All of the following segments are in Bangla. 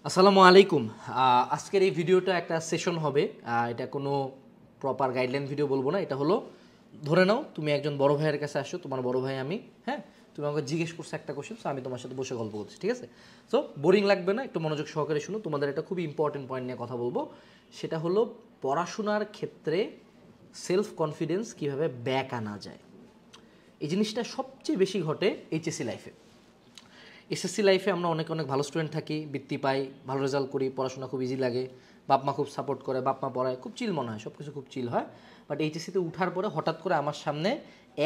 আসসালামু আলাইকুম। আজকের এই ভিডিওটা একটা সেশন হবে। এটা কোনো প্রপার গাইডলাইন ভিডিও বলবো না। এটা হলো, ধরে নাও তুমি একজন বড় ভাইয়ের কাছে আসছো, তোমার বড় ভাই আমি, হ্যাঁ, তুমি আমাকে জিজ্ঞেস করছো একটা কোশ্চেন, সো আমি তোমার সাথে বসে গল্প করছি, ঠিক আছে? সো বোরিং লাগবে না, একটু মনোযোগ সহকারে শুনো। তোমাদের একটা খুবই ইম্পর্টেন্ট পয়েন্ট নিয়ে কথা বলবো। সেটা হলো পড়াশোনার ক্ষেত্রে সেলফ কনফিডেন্স কীভাবে ব্যাক আনা যায়। এই জিনিসটা সবচেয়ে বেশি ঘটে এইচএসসি লাইফে। এসএসসি লাইফে আমরা অনেক অনেক ভালো স্টুডেন্ট থাকি, বৃত্তি পাই, ভালো রেজাল্ট করি, পড়াশোনা খুব ইজি লাগে, বাপ মা খুব সাপোর্ট করে, বাপ মা পড়ায়, খুব চিল মনে হয়, সব কিছু খুব চিল হয়। বাট এইচএসসিতে উঠার পরে হঠাৎ করে আমার সামনে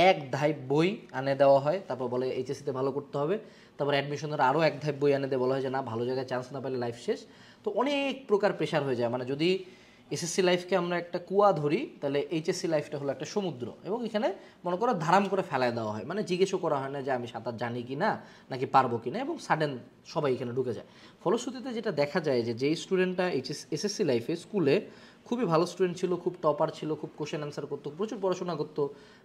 এক ধাইপ বই আনে দেওয়া হয়, তারপর বলে এইচএসসিতে ভালো করতে হবে, তারপর অ্যাডমিশনের আরও এক ধাইপ বই আনে দিয়ে বলা হয় যে না, ভালো জায়গায় চান্স না পেলে লাইফ শেষ। তো অনেক প্রকার প্রেশার হয়ে যায়। মানে যদি এসএসসি লাইফকে আমরা একটা কুয়া ধরি, তাহলে এইচএসসি লাইফটা হলো একটা সমুদ্র, এবং এখানে মনে করো ধারাম করে ফেলায় দেওয়া হয়, মানে জিজ্ঞেসও করা হয় না যে আমি সাঁতার জানি কি না, নাকি পারবো কি না, এবং সাডেন সবাই এখানে ঢুকে যায়। ফলশ্রুতিতে যেটা দেখা যায় যে যেই স্টুডেন্টটা এসএসসি লাইফে স্কুলে খুবই ভালো স্টুডেন্ট ছিল, খুব টপার ছিল, খুব কোশ্চেন অ্যান্সার করতো, প্রচুর পড়াশোনা করতো,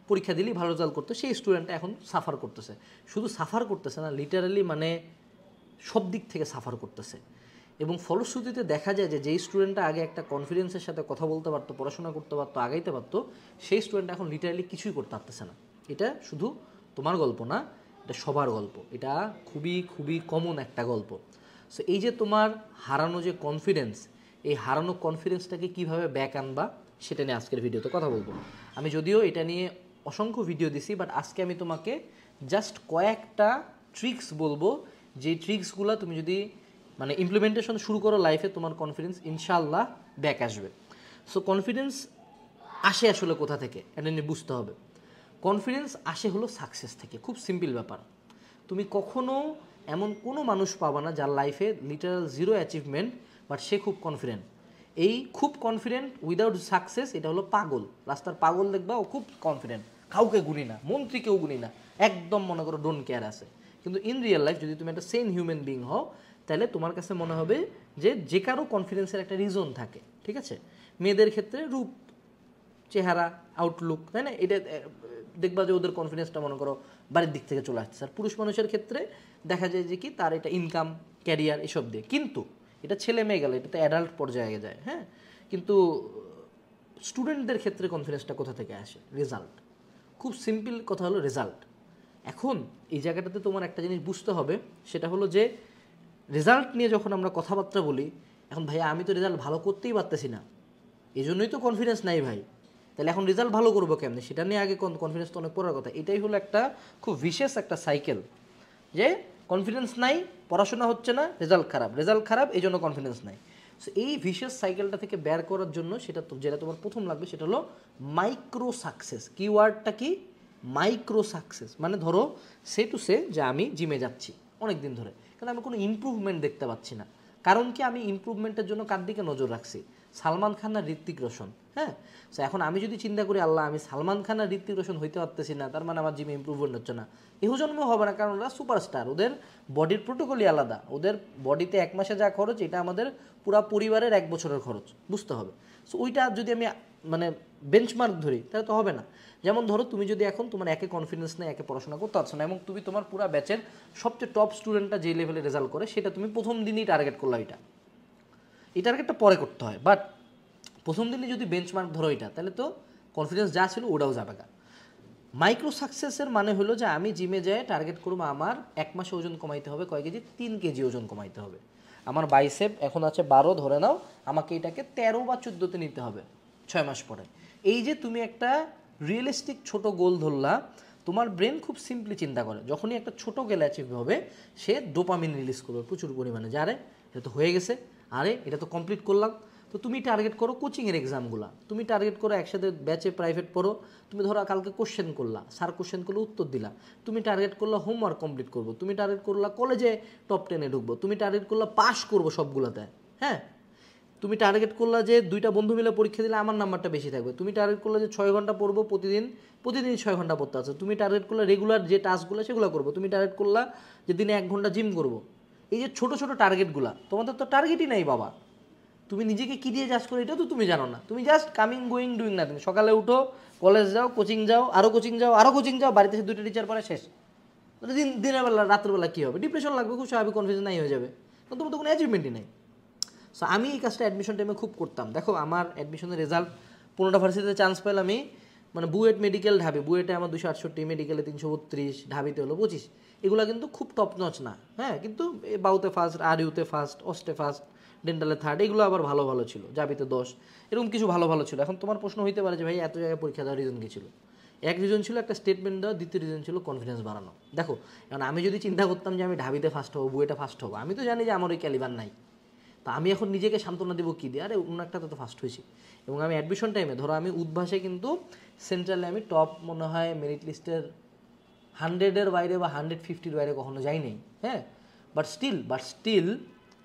পরীক্ষা দিলেই ভালো রেজাল্ট করতো, সেই স্টুডেন্টটা এখন সাফার করতেছে। শুধু সাফার করতেছে না, লিটারালি মানে সব দিক থেকে সাফার করতেছে। এবং ফলশ্রুতিতে দেখা যায় যে যেই স্টুডেন্টটা আগে একটা কনফিডেন্সের সাথে কথা বলতে পারতো, পড়াশোনা করতে পারতো, আগাইতে পারতো, সেই স্টুডেন্ট এখন লিটারালি কিছুই করতে পারতেছে না। এটা শুধু তোমার গল্প না, এটা সবার গল্প, এটা খুবই খুবই কমন একটা গল্প। সো এই যে তোমার হারানো যে কনফিডেন্স, এই হারানো কনফিডেন্সটাকে কীভাবে ব্যাক আনবা, সেটা নিয়ে আজকের ভিডিওতে কথা বলবো। আমি যদিও এটা নিয়ে অসংখ্য ভিডিও দিছি, বাট আজকে আমি তোমাকে জাস্ট কয়েকটা ট্রিক্স বলবো, যে ট্রিক্সগুলো তুমি যদি মানে ইমপ্লিমেন্টেশন শুরু করো লাইফে, তোমার কনফিডেন্স ইনশাআল্লাহ ব্যাক আসবে। সো কনফিডেন্স আসে আসলে কোথা থেকে, এটা নিয়ে বুঝতে হবে। কনফিডেন্স আসে হলো সাকসেস থেকে। খুব সিম্পল ব্যাপার। তুমি কখনো এমন কোনো মানুষ পাবা না যার লাইফে লিটারাল জিরো অ্যাচিভমেন্ট, বাট সে খুব কনফিডেন্ট। এই খুব কনফিডেন্ট উইদাউট সাকসেস, এটা হলো পাগল। রাস্তার পাগল দেখবা, ও খুব কনফিডেন্ট, কাউকে গুনি না, মন্ত্রীকেও গুনি না, একদম মনে করো ডোন্ট কেয়ার আছে। কিন্তু ইন রিয়েল লাইফ যদি তুমি একটা সেম হিউম্যান বিং হও, তাহলে তোমার কাছে মনে হবে যে যে কারো কনফিডেন্সের একটা রিজন থাকে, ঠিক আছে? মেয়েদের ক্ষেত্রে রূপ, চেহারা, আউটলুক, তাই না? এটা দেখবা যে ওদের কনফিডেন্সটা মনে করো বাড়ির দিক থেকে চলে আসছে। আর পুরুষ মানুষের ক্ষেত্রে দেখা যায় যে কি তার এটা ইনকাম, ক্যারিয়ার, এসব দিয়ে। কিন্তু এটা ছেলে মেয়ে গেলে, এটা তো অ্যাডাল্ট পর্যায়ে যায়, হ্যাঁ। কিন্তু স্টুডেন্টদের ক্ষেত্রে কনফিডেন্সটা কোথা থেকে আসে? রেজাল্ট। খুব সিম্পল কথা হলো রেজাল্ট। এখন এই জায়গাটাতে তোমার একটা জিনিস বুঝতে হবে, সেটা হলো যে রেজাল্ট নিয়ে যখন আমরা কথাবার্তা বলি, এখন ভাইয়া আমি তো রেজাল্ট ভালো করতেই পারতেছি না, এই জন্যই তো কনফিডেন্স নাই ভাই, তাহলে এখন রেজাল্ট ভালো করবো কেমনি, সেটা নিয়ে আগে কনফিডেন্স তো অনেক পড়ার কথা। এটাই হলো একটা খুব বিশেষ একটা সাইকেল, যে কনফিডেন্স নাই, পড়াশোনা হচ্ছে না, রেজাল্ট খারাপ, রেজাল্ট খারাপ, এই জন্য কনফিডেন্স নাই। সো এই ভিশিয়াস সাইকেলটা থেকে বের করার জন্য যেটা তোমার প্রথম লাগবে, সেটা হলো মাইক্রো সাকসেস। কিওয়ার্ডটা কি? Micro success. মানে ধরো সে টু সে যে আমি জিমে যাচ্ছি অনেক দিন ধরে, কিন্তু আমি কোনো ইমপ্রুভমেন্ট দেখতে পাচ্ছি না। কারণ কি? আমি ইমপ্রুভমেন্টের জন্য কার দিকে নজর রাখছি? সালমান খান আর ঋত্বিক রোশন, হ্যাঁ। সো এখন আমি যদি চিন্তা করি, আল্লাহ আমি সালমান খান আর ঋত্বিক রোশন হইতে পারতেছি না, তার মানে আমার জিমে ইমপ্রুভমেন্ট হচ্ছে না। এহ জন্মেও হবে না, কারণ ওরা সুপারস্টার, ওদের বডির প্রোটোকলই আলাদা। ওদের বডিতে এক মাসে যা খরচ, এটা আমাদের পুরা পরিবারের এক বছরের খরচ, বুঝতে হবে। সো ওইটা যদি আমি মানে বেঞ্চমার্ক ধরি, তাহলে তো হবে না। যেমন ধরো তুমি যদি এখন তোমার একে কনফিডেন্স নেই, একে পড়াশোনা করতে পারছো না, এবং তুমি তোমার পুরো ব্যাচের সবচেয়ে টপ স্টুডেন্টটা যে লেভেলে রেজাল্ট করে, সেটা তুমি প্রথম দিনই টার্গেট করলো, এই টার্গেটটা পরে করতে হয়। বাট প্রথম দিনে যদি বেঞ্চমার্ক ধরো এটা, তাহলে তো কনফিডেন্স যা ছিল ওটাও যাবে না। মাইক্রো সাকসেসের মানে হলো যে আমি জিমে যাই, টার্গেট করবো আমার এক মাসে ওজন কমাইতে হবে কয় কেজি? 3 কেজি ওজন কমাইতে হবে। আমার বাইসেপ এখন আছে 12, ধরে নাও, আমাকে এটাকে 13 বা 14তে নিতে হবে 6 মাস পরে। এই যে তুমি একটা রিয়েলিস্টিক ছোট গোল ধরলা, তোমার ব্রেন খুব সিম্পলি চিন্তা করে, যখনই একটা ছোট গোল অ্যাচিভ হবে, সে ডোপামিন রিলিজ করবে প্রচুর পরিমাণে, যে আরে এটা তো হয়ে গেছে, আরে এটা তো কমপ্লিট করলাম। তো তুমি টার্গেট করো কোচিংয়ের এক্সামগুলো, তুমি টার্গেট করো একসাথে ব্যাচে প্রাইভেট পড়ো, তুমি ধরো কালকে কোশ্চেন করলা, স্যার কোশ্চেন করলে উত্তর দিলা, তুমি টার্গেট করলা হোমওয়ার্ক কমপ্লিট করবো, তুমি টার্গেট করলা কলেজে টপ 10-এ ঢুকবো, তুমি টার্গেট করলা পাস করবো সবগুলোতে, হ্যাঁ। তুমি টার্গেট করলা যে 2টা বন্ধু মিলে পরীক্ষা দিলে আমার নাম্বারটা বেশি থাকবে, তুমি টার্গেট করলা যে 6 ঘন্টা পড়বো প্রতিদিন, প্রতিদিন 6 ঘন্টা পড়তে আছে, তুমি টার্গেট করলা রেগুলার যে টাস্কগুলো সেগুলো করবো, তুমি টার্গেট করলা যে দিনে 1 ঘন্টা জিম করবো। এই যে ছোটো ছোটো টার্গেটগুলো, তোমাদের তো টার্গেটই নাই বাবা। তুমি নিজেকে কী দিয়ে জাজ করো, এটা তো তুমি জানো না। তুমি জাস্ট কামিং গোয়িং ডুইং না। তুমি সকালে উঠো, কলেজ যাও, কোচিং যাও, আরও কোচিং যাও, আরও কোচিং যাও, বাড়িতে এসে 2টা টিচার পরে শেষ। দিনের বেলা রাত্রেবেলা কী হবে? ডিপ্রেশন লাগবে, খুব স্বাভাবিক, কনফিউশন নাই হয়ে যাবে, কারণ তোমার তো কোনো অ্যাচিভমেন্টই নেই। সো আমি এই কাজটা অ্যাডমিশন টাইমে খুব করতাম। দেখো আমার অ্যাডমিশনের রেজাল্ট 15টা ভার্সিটিতে চান্স পেলাম আমি, মানে বুয়েট মেডিকেল ঢাবি, বুয়েটে আমার 268, মেডিকেলে 332, ঢাবিতে হলো 25, এগুলো কিন্তু খুব টপ নচ না, হ্যাঁ, কিন্তু বাউতে ফার্স্ট, আর ইউতে ফার্স্ট, অস্টে ফার্স্ট, ডেন্টালে থার্ড, এগুলো আবার ভালো ভালো ছিল, জাবিতে 10, এরকম কিছু ভালো ভালো ছিল। এখন তোমার প্রশ্ন হইতে পারে যে ভাই এত জায়গায় পরীক্ষা দেওয়ার রিজন কী ছিল? এক রিজন ছিল একটা স্টেটমেন্ট দেওয়া, দ্বিতীয় রিজন ছিল কনফিডেন্স বাড়ানো। দেখো এখন আমি যদি চিন্তা করতাম যে আমি ঢাবিতে ফার্স্ট হবো, বুয়েটা ফার্স্ট হবো, আমি তো জানি যে আমার ওই ক্যালিবার নাই, তা আমি এখন নিজেকে সান্ত্বনা দেবো কী দিয়ে, আরে অন্য একটা তো ফার্স্ট হয়েছি। এবং আমি অ্যাডমিশন টাইমে ধরো আমি উদ্ভাসে কিন্তু সেন্ট্রালে আমি টপ মনে হয় মেরিট লিস্টের 100-এর বাইরে বা 150-র বাইরে কখনো যাই নাই, হ্যাঁ, বাট স্টিল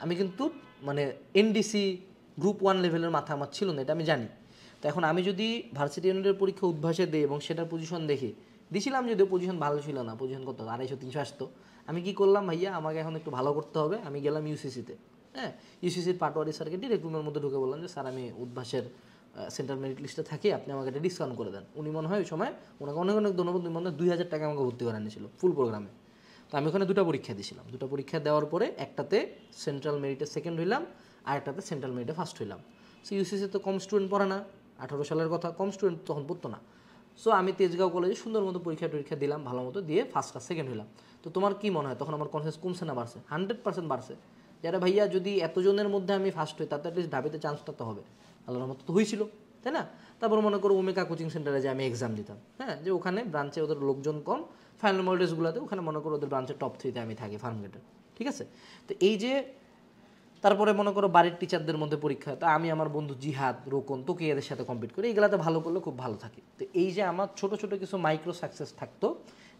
আমি কিন্তু মানে এনডিসি গ্রুপ 1 লেভেলের মাথা আমার ছিল না, এটা আমি জানি। তো এখন আমি যদি ভার্সিটি ইউনিটের পরীক্ষা উদ্ভাসে দিই এবং সেটার পজিশন দেখি, দিছিলাম যদিও পজিশন ভালো ছিল না, পজিশন কত 250-300 আসতো, আমি কি করলাম, ভাইয়া আমাকে এখন একটু ভালো করতে হবে, আমি গেলাম ইউসিসিতে, হ্যাঁ, ইউসিসির পাটোয়ারি স্যারকে ডিরেক্ট রুমের মধ্যে ঢুকে বললাম যে স্যার আমি উদ্ভাসের সেন্ট্রাল মেরিট লিস্টে থাকি, আপনি আমাকে একটা ডিসকাউন্ট করে দেন। উনি মনে হয় ওই সময় ওনাকে অনেক অনেক ধন্যবাদ, উনি মনে হয় 2000 টাকা আমাকে ভর্তি করে আনিয়েছিল ফুল প্রোগ্রামে। তো আমি ওখানে 2টা পরীক্ষা দিয়েছিলাম, 2টা পরীক্ষা দেওয়ার পরে একটাতে সেন্ট্রাল মেরিটে সেকেন্ড হইলাম, আর একটাতে সেন্ট্রাল মেরিটে ফার্স্ট হইলাম। সো ইউসিসি তো কম স্টুডেন্ট পড়ে না, 18 সালের কথা, কম স্টুডেন্ট তখন পড়তো না। সো আমি তেজগাঁও কলেজে সুন্দর মতো পরীক্ষা দিলাম, ভালো মতো দিয়ে ফার্স্ট আর সেকেন্ড হইলাম। তো তোমার কি মনে হয় তখন আমার কনফিডেন্স কমছে না বাড়ছে? 100% বাড়ছে। যারা ভাইয়া যদি এতজনের মধ্যে আমি ফার্স্ট হই, তাতে অ্যাটলিস্ট ঢাবিতে চান্সটা তো হবে, আল্লাহর মতো তো হয়েছিল, তাই না? তারপর মনে করো ওমেকা কোচিং সেন্টারে যে আমি এক্সাম দিতাম, হ্যাঁ, যে ওখানে ব্রাঞ্চে ওদের লোকজন কম, ফাইনাল মডেলসগুলোতে ওখানে মনে করো ওদের ব্রাঞ্চে টপ 3-তে আমি থাকি ফার্মগেটের, ঠিক আছে? তো এই যে তারপরে মনে করো বাড়ির টিচারদের মধ্যে পরীক্ষা, তো আমি আমার বন্ধু জিহাদ, রোকন, তোকে এদের সাথে কম্পিট করি, এগুলাতে ভালো করলে খুব ভালো থাকি। তো এই যে আমার ছোট ছোট কিছু মাইক্রো সাকসেস থাকতো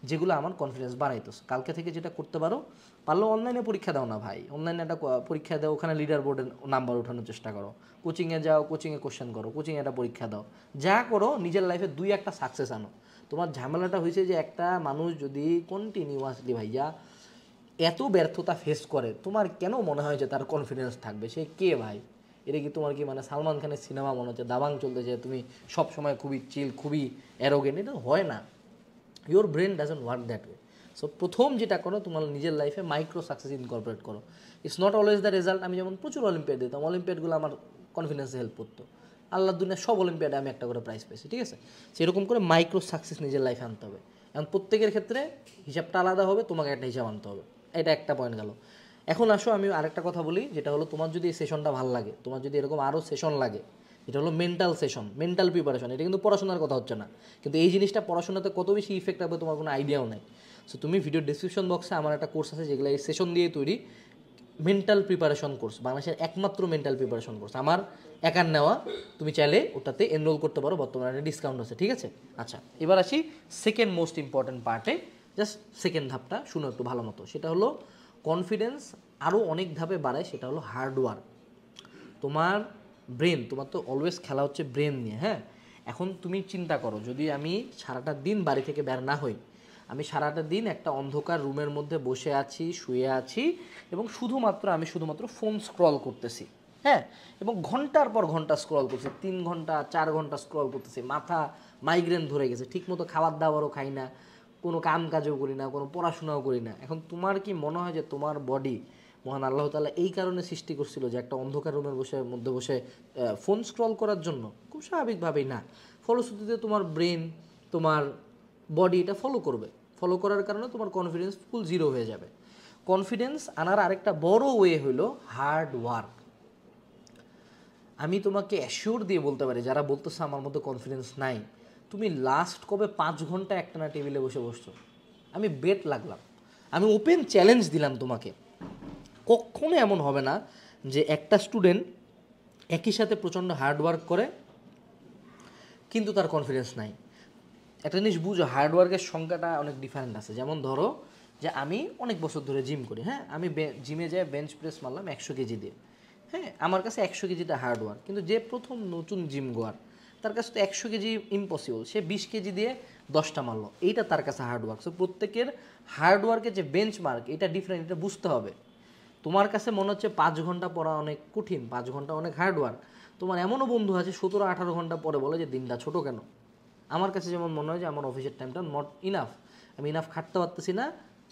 যেগুলো আমার কনফিডেন্স বাড়াইতো। কালকে থেকে যেটা করতে পারলো অনলাইনে পরীক্ষা দাও না ভাই, অনলাইনে একটা পরীক্ষা দাও, ওখানে লিডার বোর্ডের নাম্বার ওঠানোর চেষ্টা করো, কোচিংয়ে যাও, কোচিংয়ে কোশ্চেন করো, কোচিংয়ে একটা পরীক্ষা দাও, যা করো নিজের লাইফে 2-1টা সাকসেস আনো। তোমার ঝামেলাটা হয়েছে যে একটা মানুষ যদি কন্টিনিউয়াসলি ভাইয়া এত ব্যর্থতা ফেস করে, তোমার কেন মনে হয় যে তার কনফিডেন্স থাকবে? সে কে ভাই? এটা কি তোমার কি মানে সালমান খানের সিনেমা মনে হচ্ছে দাবাং চলতেছে, তুমি সব সময় খুবই চিল, খুবই অ্যারোগেন্ট? এটা হয় না, your brain doesn't work that way. So প্রথম যেটা করো, তোমার নিজের লাইফে মাইক্রো সাকসেস ইনকর্পোরেট করো। It's not always the result. আমি যেমন প্রচুর অলিম্পিয়াড দিতাম, অলিম্পিয়াডগুলো আমার কনফিডেন্সে হেল্প করতো, আল্লাহর দুনিয়া সব অলিম্পিয়াডে আমি একটা করে প্রাইজ পেয়েছি, ঠিক আছে? সেরকম করে মাইক্রো সাকসেস নিজের লাইফে আনতে হবে। এখন প্রত্যেকের ক্ষেত্রে হিসাবটা আলাদা হবে, তোমাকে একটা হিসাব আনতে হবে, এটা একটা পয়েন্ট গেল। এখন আসো আমি আরেকটা কথা বলি, যেটা হলো তোমার যদি এই সেশনটা ভালো লাগে, তোমার যদি এরকম আরও সেশন লাগে, এটা হলো মেন্টাল সেশন, মেন্টাল প্রিপারেশন। এটা কিন্তু পড়াশোনার কথা হচ্ছে না, কিন্তু এই জিনিসটা পড়াশোনাতে কত বেশি ইফেক্ট হবে তোমার কোনো আইডিয়াও নাই। সো তুমি ভিডিও ডিসক্রিপশন বক্সে আমার একটা কোর্স আছে যেগুলো এই সেশন দিয়ে তৈরি, মেন্টাল প্রিপারেশন কোর্স, বাংলাদেশের একমাত্র মেন্টাল প্রিপারেশন কোর্স, আমার একার নেওয়া। তুমি চাইলে ওটাতে এনরোল করতে পারো, বর্তমানে একটা ডিসকাউন্ট আছে, ঠিক আছে? আচ্ছা, এবার আসি সেকেন্ড মোস্ট ইম্পর্ট্যান্ট পার্টে, জাস্ট সেকেন্ড ধাপটা শুনো একটু ভালো মতো। সেটা হলো কনফিডেন্স আরও অনেক ধাপে বাড়ায়, সেটা হলো হার্ডওয়ার্ক। তোমার ব্রেন, তোমার তো অলওয়েজ খেলা হচ্ছে ব্রেন নিয়ে, হ্যাঁ। এখন তুমি চিন্তা করো, যদি আমি সারাটা দিন বাড়ি থেকে বের না হই, আমি সারাটা দিন একটা অন্ধকার রুমের মধ্যে বসে আছি, শুয়ে আছি, এবং শুধুমাত্র ফোন স্ক্রল করতেছি, হ্যাঁ, এবং ঘন্টার পর ঘন্টা স্ক্রল করছি, 3 ঘন্টা 4 ঘন্টা স্ক্রল করতেছি, মাথা মাইগ্রেন ধরে গেছে, ঠিকমতো খাবার দাবারও খাই না, কোনো কাম কাজও করি না, কোনো পড়াশোনাও করি না। এখন তোমার কি মনে হয় যে তোমার বডি মহান আল্লাহ তাআলা এই কারণে সৃষ্টি করছিল যে একটা অন্ধকার রুমের মধ্যে বসে ফোন স্ক্রল করার জন্য? খুব স্বাভাবিকভাবেই না। ফলশ্রুতিতে তোমার ব্রেন, তোমার বডি এটা ফলো করার কারণে তোমার কনফিডেন্স ফুল জিরো হয়ে যাবে। কনফিডেন্স আনার আরেকটা বড় ওয়ে হলো হার্ড ওয়ার্ক। আমি তোমাকে অ্যাসিওর দিয়ে বলতে পারি, যারা বলতেছে আমার মধ্যে কনফিডেন্স নাই, তুমি লাস্ট কবে 5 ঘন্টা একটানা টেবিলে বসছো? আমি বেট লাগলাম, আমি ওপেন চ্যালেঞ্জ দিলাম তোমাকে, কখনো এমন হবে না যে একটা স্টুডেন্ট একই সাথে প্রচণ্ড হার্ডওয়ার্ক করে কিন্তু তার কনফিডেন্স নাই। একটা জিনিস বুঝো, হার্ডওয়ার্কের সংখ্যাটা অনেক ডিফারেন্ট আছে। যেমন ধরো যে আমি অনেক বছর ধরে জিম করি, হ্যাঁ, আমি জিমে যাই বেঞ্চ প্রেস মারলাম 100 কেজি দিয়ে, হ্যাঁ, আমার কাছে 100 কেজিটা হার্ডওয়ার্ক। কিন্তু যে প্রথম নতুন জিম গোয়ার, তার কাছে তো 100 কেজি ইম্পসিবল, সে 20 কেজি দিয়ে 10টা মারলো, এইটা তার কাছে হার্ডওয়ার্ক। সো প্রত্যেকের হার্ডওয়ার্কের যে বেঞ্চ মার্ক, এটা ডিফারেন্ট, এটা বুঝতে হবে। তোমার কাছে মনে হচ্ছে 5 ঘন্টা পড়া অনেক কঠিন, 5 ঘন্টা অনেক হার্ডওয়ার্ক, তোমার এমনও বন্ধু আছে 17-18 ঘন্টা পরে বলে যে দিনটা ছোটো কেন। আমার কাছে যেমন মনে হয় যে আমার অফিসের টাইমটা নট ইনাফ, আমি ইনাফ খাটতে পারতেছি না,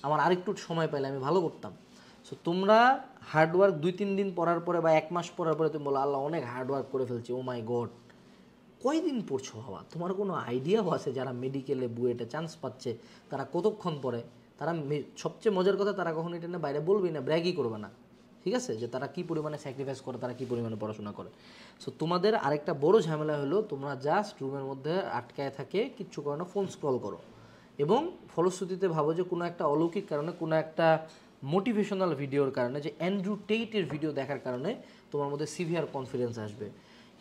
আমার আরেকটু সময় পাইলে আমি ভালো করতাম। সো তোমরা হার্ডওয়ার্ক 2-3 দিন পড়ার পরে বা 1 মাস পড়ার পরে তুমি বলো আল্লাহ অনেক হার্ডওয়ার্ক করে ফেলছি, ও মাই গড। কয়দিন পড়ছো বাবা? তোমার কোনো আইডিয়াও আছে যারা মেডিকেলে বুয়েটে চান্স পাচ্ছে তারা কতক্ষণ পড়ে? তারা সবচেয়ে মজার কথা, তারা কখনো এটা না বাইরে বলবেই না, ব্র্যাগই করবে না, ঠিক আছে, যে তারা কী পরিমাণে স্যাক্রিফাইস করে, তারা কী পরিমাণে পড়াশোনা করে। সো তোমাদের আরেকটা বড় ঝামেলা হলো তোমরা জাস্ট রুমের মধ্যে আটকায় থাকে, কিচ্ছু করো না, ফোন স্ক্রল করো, এবং ফলশ্রুতিতে ভাবো যে কোনো একটা অলৌকিক কারণে, কোনো একটা মোটিভেশনাল ভিডিওর কারণে, যে অ্যান্ড্রু টেইটের ভিডিও দেখার কারণে তোমার মধ্যে সিভিয়ার কনফিডেন্স আসবে।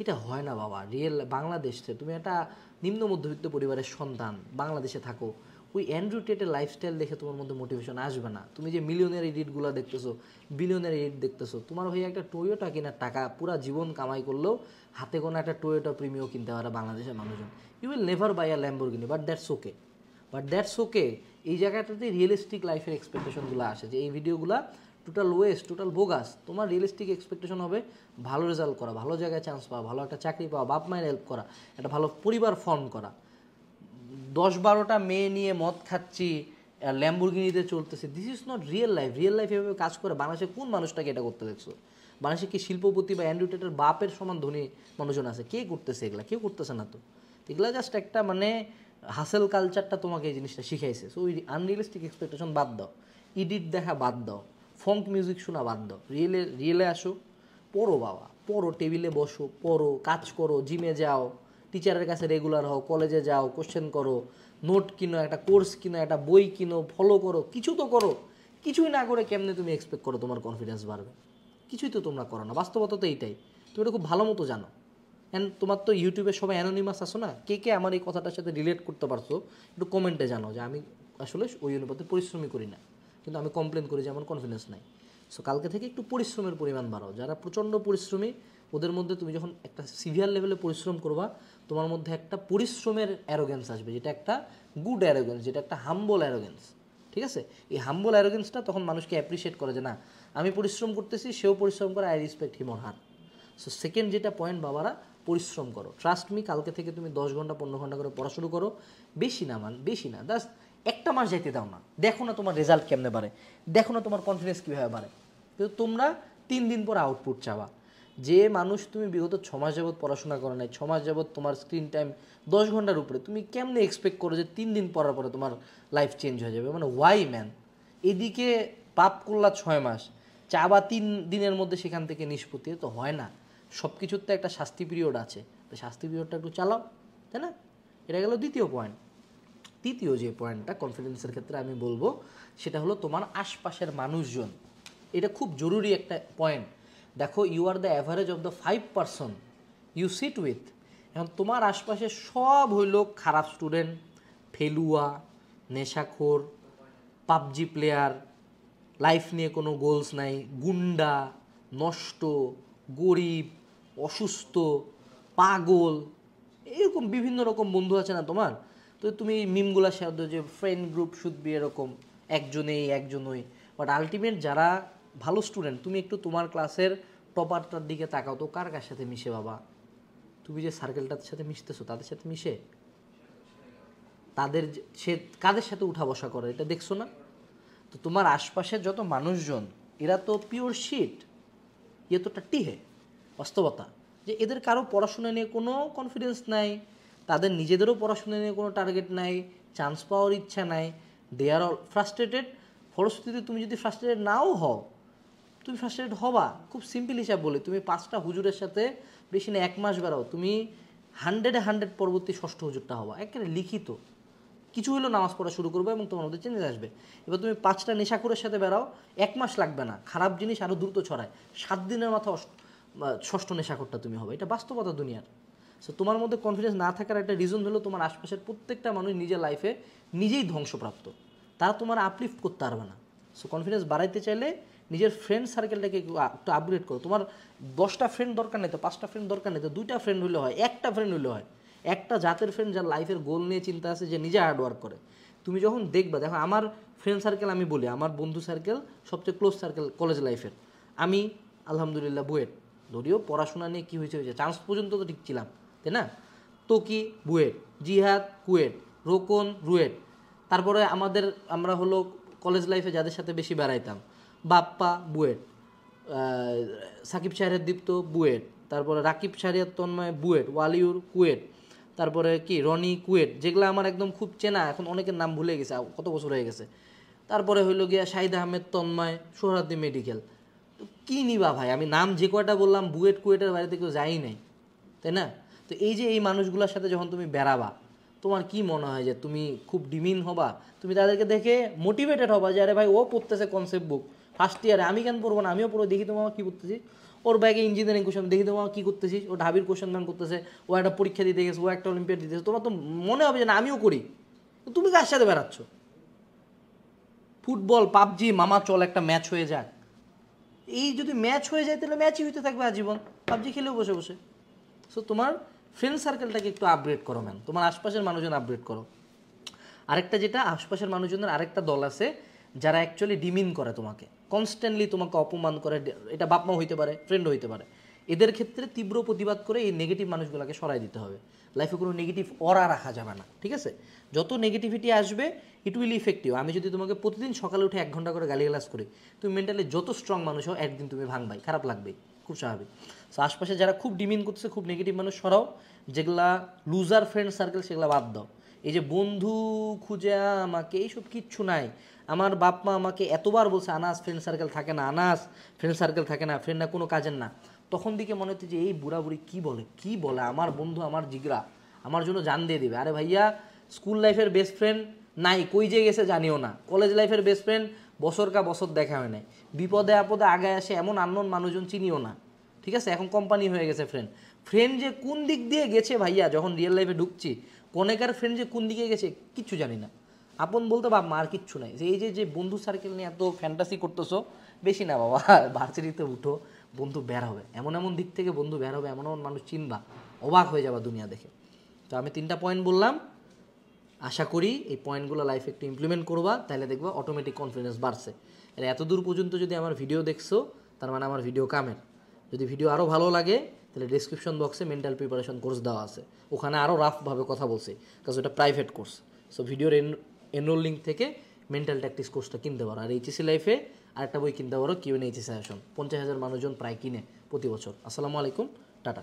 এটা হয় না বাবা। রিয়েল বাংলাদেশে তুমি একটা নিম্ন মধ্যবিত্ত পরিবারের সন্তান, বাংলাদেশে থাকো, ওই অ্যান্ড্রু টেটের লাইফস্টাইল দেখে তোমার মধ্যে মোটিভেশন আসবে না। তুমি যে মিলিয়নের এডিটগুলো দেখতেছো, বিলিয়নের এডিট দেখতেছো, তোমার ভাই একটা টয়োটা কেনার টাকা পুরা জীবন কামাই করলেও হাতে কোনো একটা টয়োটা প্রিমিও কিনতে পারে বাংলাদেশের মানুষজন। You will never buy a Lamborghini, but that's okay. এই জায়গাটাতে রিয়েলিস্টিক লাইফের এক্সপেকটেশনগুলো আসে, যে এই ভিডিওগুলো টোটাল ওয়েস্ট, টোটাল বোগাস। তোমার রিয়েলিস্টিক এক্সপেকটেশন হবে ভালো রেজাল্ট করা, ভালো জায়গায় চান্স পাওয়া, ভালো একটা চাকরি পাওয়া, বাপ মায়ের হেল্প করা, একটা ভালো পরিবার ফর্ম করা। 10-12টা মেয়ে নিয়ে মদ খাচ্ছি, ল্যাম্বরগিনিতে চলতেছে, this is not real life. Real life এভাবে কাজ করে বাংলাদেশে কোন মানুষটাকে এটা করতে দেখছো? বাংলাদেশে কি শিল্পপতি বা অ্যান্ড্রু টেটের বাপের সমান ধনী মানুষজন আছে? কে করতেছে এগুলা? কেউ করতেছে না তো। এগুলা জাস্ট একটা মানে হাসেল কালচারটা তোমাকে এই জিনিসটা শিখাইছে। সো ওই আনরিয়েলিস্টিক এক্সপেকটেশন বাদ দাও, ইডিট দেখা বাদ দাও, ফঙ্ক মিউজিক শোনা বাদ দাও, রিয়েলে আসো, পড়ো বাবা, পড়ো, টেবিলে বসো, পড়ো, কাজ করো, জিমে যাও, টিচারের কাছে রেগুলার হও, কলেজে যাও, কোশ্চেন করো, নোট কিনো, একটা কোর্স কিনো, একটা বই কিনো, ফলো করো, কিছু তো করো। কিছুই না করে কেমনে তুমি এক্সপেক্ট করো তোমার কনফিডেন্স বাড়বে? কিছুই তো তোমরা করো না। বাস্তবতা তো এইটাই, তুমি এটা খুব ভালো মতো জানো। অ্যান্ড তোমার তো ইউটিউবে সবাই অ্যানোনিমাস আসো না, কে কে আমার এই কথাটার সাথে রিলেট করতে পারছো একটু কমেন্টে জানো, যে আমি আসলে ওই অনুপাতে পরিশ্রমই করি না, কিন্তু আমি কমপ্লেন করি যে আমার কনফিডেন্স নাই। সো কালকে থেকে একটু পরিশ্রমের পরিমাণ বাড়াও। যারা প্রচণ্ড পরিশ্রমী ওদের মধ্যে তুমি যখন একটা সিভিয়ার লেভেলে পরিশ্রম করবা, তোমার মধ্যে একটা পরিশ্রমের অ্যারোগেন্স আসবে, যেটা একটা গুড অ্যারোগেন্স, যেটা একটা হাম্বল অ্যারোগেন্স, ঠিক আছে? এই হাম্বল অ্যারোগেন্সটা তখন মানুষকে অ্যাপ্রিসিয়েট করে যে না, আমি পরিশ্রম করতেছি, সেও পরিশ্রম করে, I respect him or her. So second যেটা পয়েন্ট বাবারা, পরিশ্রম করো। ট্রাস্ট মি, কালকে থেকে তুমি 10 ঘন্টা 15 ঘন্টা করে পড়া শুরু করো। বেশি না, জাস্ট একটা মাস যাইতে দাও না, দেখো না তোমার রেজাল্ট কেমনে বাড়ে, দেখো না তোমার কনফিডেন্স কীভাবে বাড়ে। কিন্তু তোমরা 3 দিন পর আউটপুট চাওয়া। যে মানুষ তুমি বিগত 6 মাস যাবৎ পড়াশোনা করো নাই, 6 মাস যাবৎ তোমার স্ক্রিন টাইম 10 ঘন্টার উপরে, তুমি কেমনে এক্সপেক্ট করো যে 3 দিন পড়ার পরে তোমার লাইফ চেঞ্জ হয়ে যাবে? মানে ওয়াই ম্যান? এদিকে পাপ করলা 6 মাস, চা বা 3 দিনের মধ্যে সেখান থেকে নিষ্পত্তি, তো হয় না। সব কিছুর তো একটা শাস্তি পিরিয়ড আছে, তো শাস্তি পিরিয়ডটা একটু চালাও, তাই না? এটা গেল দ্বিতীয় পয়েন্ট। তৃতীয় যে পয়েন্টটা কনফিডেন্সের ক্ষেত্রে আমি বলবো, সেটা হলো তোমার আশপাশের মানুষজন। এটা খুব জরুরি একটা পয়েন্ট। দেখো, you are the average of the 5% you sit with. এখন তোমার আশপাশে সব হইল খারাপ স্টুডেন্ট, ফেলুয়া, নেশাখোর, পাবজি প্লেয়ার, লাইফ নিয়ে কোনো গোলস নাই, গুন্ডা, নষ্ট, গরিব, অসুস্থ, পাগল, এরকম বিভিন্ন রকম বন্ধু আছে না তোমার? তো তুমি মিমগুলা সাথে যে ফ্রেন্ড গ্রুপ শুড বি এরকম, একজনই। বাট আলটিমেট যারা ভালো স্টুডেন্ট, তুমি একটু তোমার ক্লাসের টপারটার দিকে তাকাও তো, কার সাথে মিশে বাবা? তুমি যে সার্কেলটার সাথে মিশতেছো তাদের সাথে মিশে, তাদের সে কাদের সাথে উঠা বসা করে এটা দেখছো না? তো তোমার আশপাশের যত মানুষজন, এরা তো পিওর শিট, ইয়ে তো টাট্টি হে। বাস্তবতা যে এদের কারো পড়াশোনা নিয়ে কোনো কনফিডেন্স নাই, তাদের নিজেদেরও পড়াশোনা নিয়ে কোনো টার্গেট নাই, চান্স পাওয়ার ইচ্ছা নাই, দে আর অল ফ্রাস্ট্রেটেড। ফলশ্রুতিতে তুমি যদি ফ্রাস্ট্রেটেড নাও হও, তুমি ফ্রাস্ট্রেটেড হবা। খুব সিম্পল হিসাব বলে, তুমি 5টা হুজুরের সাথে বেশি না 1 মাস বেড়াও, তুমি 100 পরবর্তী 6ষ্ঠ হুজুরটা হবা, একেবারে লিখিত। কিছু হলেও নামাজ পড়া শুরু করবে এবং তোমার মধ্যে চেঞ্জ আসবে। এবার তুমি 5টা নেশাখোরের সাথে বেড়াও, 1 মাস লাগবে না, খারাপ জিনিস আরও দ্রুত ছড়ায়, 7 দিনের মাথা 6ষ্ঠ নেশাখোরটা তুমি হবে। এটা বাস্তবতা দুনিয়ার। সো তোমার মধ্যে কনফিডেন্স না থাকার একটা রিজন হলো তোমার আশপাশের প্রত্যেকটা মানুষ নিজের লাইফে নিজেই ধ্বংসপ্রাপ্ত, তারা তোমার আপলিফ্ট করতে পারবে না। সো কনফিডেন্স বাড়াইতে চাইলে নিজের ফ্রেন্ড সার্কেলটাকে একটু আপগ্রেড করো। তোমার 10টা ফ্রেন্ড দরকার নেই তো, 5টা ফ্রেন্ড দরকার নেই তো, 2টা ফ্রেন্ড হলে হয়, 1টা ফ্রেন্ড হলে হয়। একটা জাতের ফ্রেন্ড যার লাইফের গোল নিয়ে চিন্তা আছে, যে নিজে হার্ডওয়ার্ক করে। তুমি যখন দেখবা, দেখো আমার ফ্রেন্ড সার্কেল, আমি বলি আমার বন্ধু সার্কেল সবচেয়ে ক্লোজ সার্কেল কলেজ লাইফের। আমি আলহামদুলিল্লাহ বুয়েট, যদিও পড়াশোনা নিয়ে কী হয়েছে চান্স পর্যন্ত তো ঠিক ছিলাম, তাই না? তোকি বুয়েট, জিহাদ কুয়েট, রোকন রুয়েট। তারপরে আমরা হলো কলেজ লাইফে যাদের সাথে বেশি বেড়াইতাম, বাপ্পা বুয়েট, সাকিব শাহরিয়ার দীপ্ত বুয়েট, তারপরে রাকিব শাহরিয়ার তন্ময় বুয়েট, ওয়ালিউর কুয়েট, তারপরে কি রনি কুয়েট, যেগুলো আমার একদম খুব চেনা, এখন অনেকের নাম ভুলে গেছে, কত বছর হয়ে গেছে। তারপরে হইলো গিয়া শাহিদ আহমেদ তন্ময়, সোহরাদ্দি মেডিকেল। তো কী নিবা ভাই, আমি নাম যে কয়টা বললাম বুয়েট কুয়েটের বাড়িতে কেউ যাই নাই, তাই না? তো এই যে এই মানুষগুলোর সাথে যখন তুমি বেড়াবা, তোমার কি মনে হয় যে তুমি খুব ডিমিন হবা? তুমি তাদেরকে দেখে মোটিভেটেড হবা যে আরে ভাই ও পড়তেছে কনসেপ্ট বুক ফার্স্ট ইয়ারে, আমি কেন পড়বো না, আমিও পড়বো, দেখি তোমার কী করতেছিস। ওর ব্যাগে ইঞ্জিনিয়ারিং কোশ্চেন, দেখি তোমার কী করতেছিস। ও ঢাবির কোশ্চেন ব্যাংক করতেছে, ও একটা পরীক্ষা দিতে গেছে, ও একটা অলিম্পিয়াড দিতেছে। তোমার তো মনে হবে যে না আমিও করি। তুমি কার সাথে বেড়াচ্ছ? ফুটবল, পাবজি, মামা চল একটা ম্যাচ হয়ে যাক। এই যদি ম্যাচ হয়ে যায় তাহলে ম্যাচই হইতে থাকবে আজীবন, পাবজি খেলেও বসে বসে। সো তোমার ফ্রেন্ড সার্কেলটাকে একটু আপগ্রেড করো ম্যান, তোমার আশপাশের মানুষজন আপগ্রেড করো। আরেকটা যেটা, আশপাশের মানুষজনের আরেকটা দল আছে যারা অ্যাকচুয়ালি ডিমিন করে তোমাকে, কনস্ট্যান্টলি তোমাকে অপমান করে। এটা বাপমা হইতে পারে, ফ্রেন্ড হইতে পারে। এদের ক্ষেত্রে তীব্র প্রতিবাদ করে এই নেগেটিভ মানুষগুলোকে সরাই দিতে হবে। লাইফে কোনো নেগেটিভ অরা রাখা যাবে না, ঠিক আছে? যত নেগেটিভিটি আসবে ইট উইল ইফেক্টিভ। আমি যদি তোমাকে প্রতিদিন সকালে উঠে 1 ঘন্টা করে গালিগালাজ করি, তুমি মেন্টালি যত স্ট্রং মানুষ হও একদিন তুমি ভাঙবাই, খারাপ লাগবেই, খুব স্বাভাবিক। সো আশপাশে যারা খুব ডিমিন করতেছে, খুব নেগেটিভ মানুষ সরাও। যেগুলা লুজার ফ্রেন্ড সার্কেল সেগুলো বাদ দাও। এই যে বন্ধু খুঁজে আমাকে, এইসব কিচ্ছু নাই। আমার বাপ মা আমাকে এতবার বলছে আনাস ফ্রেন্ড সার্কেল থাকে না, আনাস ফ্রেন্ড সার্কেল থাকে না, ফ্রেন্ড না কোনো কাজের না। তখন দিকে মনে হচ্ছে যে এই বুড়া বুড়ি কী বলে, আমার বন্ধু আমার জিগরা, আমার জন্য জান দিয়ে দেবে। আরে ভাইয়া, স্কুল লাইফের বেস্ট ফ্রেন্ড নাই, কই যে গেছে জানিও না। কলেজ লাইফের বেস্ট ফ্রেন্ড বছর কা বছর দেখা হয় নাই। বিপদে আপদে আগায় আসে এমন আননোন মানুষজন চিনিও না, ঠিক আছে? এখন কোম্পানি হয়ে গেছে ফ্রেন্ড। ফ্রেন্ড যে কোন দিক দিয়ে গেছে ভাইয়া, যখন রিয়েল লাইফে ঢুকছি, কোনেকার ফ্রেন্ড যে কোন দিকে গেছে কিচ্ছু জানি না। আপন বলতে বাপ মার কিচ্ছু নাই। যে এই যে বন্ধু সার্কেল নিয়ে এত ফ্যান্টাসি করতেছো, বেশি না বাবা। ভার্সিটিতে উঠো, বন্ধু বের হবে, এমন এমন দিক থেকে বন্ধু বের হবে, এমন এমন মানুষ চিনবা, অবাক হয়ে যাবা দুনিয়া দেখে। তো আমি 3টা পয়েন্ট বললাম, আশা করি এই পয়েন্টগুলো লাইফে একটু ইমপ্লিমেন্ট করবা, তাহলে দেখবা অটোমেটিক কনফিডেন্স বাড়ছে। এর এত দূর পর্যন্ত যদি আমার ভিডিও দেখছো, তার মানে আমার ভিডিও কামের। যদি ভিডিও আরও ভালো লাগে তাহলে ডিসক্রিপশন বক্সে মেন্টাল প্রিপারেশন কোর্স দেওয়া আছে, ওখানে আরও রাফভাবে কথা বলছি, কারণ ওটা প্রাইভেট কোর্স। সো ভিডিওর এনরোল লিঙ্ক থেকে মেন্টাল ট্যাকটিক্স কোর্সটা কিনতে পারো। আর এইচএসসি লাইফে আরেকটা বই কিনতে পারো, কিউএনএ সাজেশন, 50,000 মানুষজন প্রায় কিনে প্রতি বছর। আসসালামু আলাইকুম, টাটা।